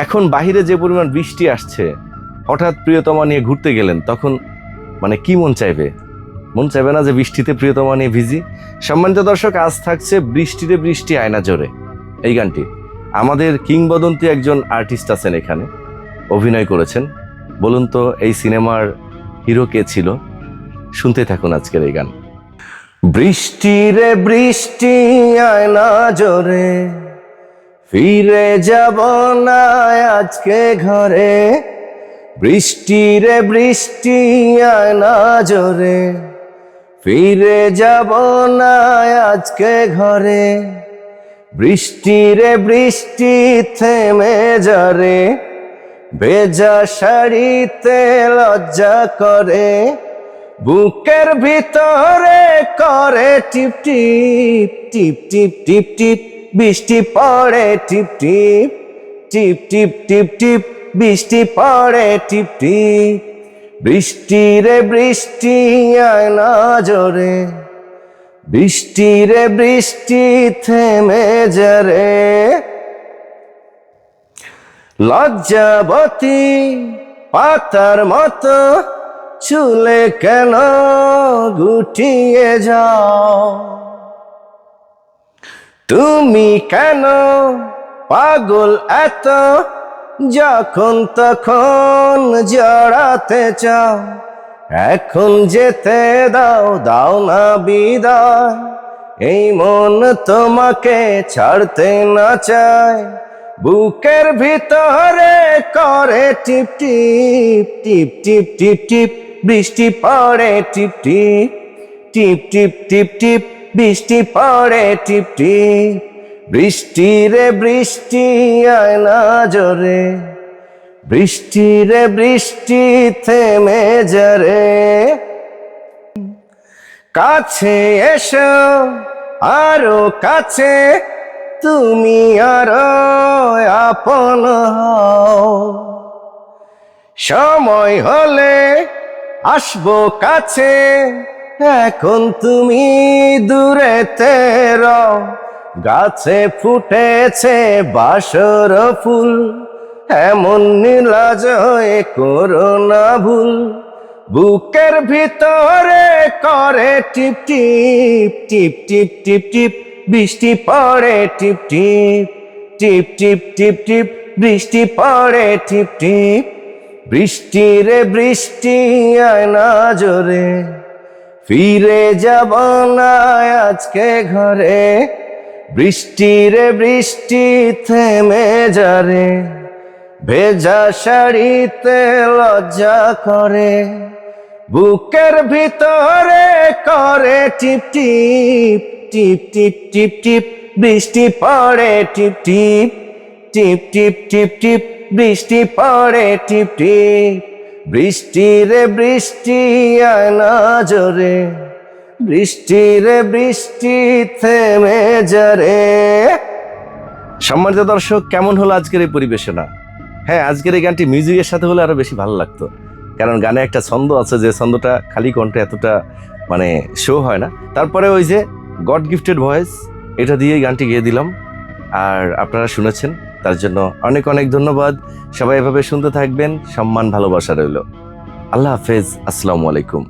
এখন বাহিরে যে পরিমাণ বৃষ্টি আসছে, হঠাৎ প্রিয়তমা নিয়ে ঘুরতে গেলেন, তখন মানে কি মন চাইবে? মন চাইবে না যে বৃষ্টিতে প্রিয়তমা নিয়ে ভিজি? সম্মানিত দর্শক, আজ থাকছে বৃষ্টিতে বৃষ্টি আয়না জোরে এই গানটি। আমাদের কিংবদন্তি একজন আর্টিস্ট আছেন এখানে, অভিনয় করেছেন। বলুন তো এই সিনেমার হিরো কে ছিল? শুনতে থাকুন আজকের এই গান। বৃষ্টি রে বৃষ্টি আয়না জোরে, ফিরে যাব না আজকে ঘরে। বৃষ্টি রে বৃষ্টি আয়না জোরে, ফিরে যাব না আজকে ঘরে। বৃষ্টি রে বৃষ্টি থেমে যারে, ভেজা শাড়িতে লজ্জা করে। বুকের ভিতরে করে টিপ টিপ টিপ টিপ টিপ টিপ, বৃষ্টি পড়ে টিপ টিপ টিপ টিপ টিপ টিপ, বৃষ্টি পড়ে টিপ টিপ। বৃষ্টি রে বৃষ্টি আয়না জোরে, বৃষ্টি রে বৃষ্টি থেমে যারে। লজ্জাবতী পাতার মতো চুলে কেন গুটিয়ে যাও? তুমি কেন পাগল এত, যখন তখন জড়াতে চাও? এখন যেতে দাও, দাও না বিদায়। এই মন তোমাকে ছাড়তে না চায়। বুকের ভিতরে করে টিপ টিপ টিপ টিপ টিপ টিপ, বৃষ্টি পড়ে টিপ টিপ টিপ টিপ টিপ টিপ, বৃষ্টি পড়ে টিপ টিপ। বৃষ্টি রে বৃষ্টি আয়না জোরে, বৃষ্টি রে বৃষ্টি থেমে যারে। কাছে এসো আরো কাছে, তুমি আরো আপন হও। সময় হলে আসবো কাছে, এখন তুমি দূরেতে রও। গাছে ফুটেছে বাসর ফুল, এমন নীলাজ হয়ে করো না ভুল। বুকের ভিতরে করে টিপ টিপ টিপ টিপ টিপ টিপ, বৃষ্টি পড়ে টিপ টিপ টিপ টিপ টিপ টিপ, বৃষ্টি পড়ে টিপ টিপ। বৃষ্টি রে বৃষ্টি আয়না জোরে, ফিরে যাব না আজকে ঘরে। বৃষ্টি রে বৃষ্টি থেমে যারে, ভেজা শাড়িতে লজ্জা করে। বুকের ভিতরে করে টিপ টিপ টিপ টিপ টিপ টিপ, বৃষ্টি পড়ে টিপ টিপ টিপ টিপ টিপ টিপ, বৃষ্টি পড়ে টিপ টিপ। বৃষ্টি রে বৃষ্টি আয়না জোরে, বৃষ্টি রে বৃষ্টি থেমে যারে। সম্মানিত দর্শক, কেমন হলো আজকের এই পরিবেশনা? হ্যাঁ, আজকের এই গানটি মিউজিকের সাথে হলে আরো বেশি ভালো লাগতো, কারণ গানে একটা ছন্দ আছে, যে ছন্দটা খালি কণ্ঠে এতটা মানে শো হয় না। তারপরে ওই যে গড গিফটেড ভয়েস, এটা দিয়েই গানটি গেয়ে দিলাম, আর আপনারা শুনেছেন, তার জন্য অনেক অনেক ধন্যবাদ। সবাই এভাবে শুনতে থাকবেন, সম্মান ভালোবাসা রইল। আল্লাহ হাফেজ, আসসালামু আলাইকুম।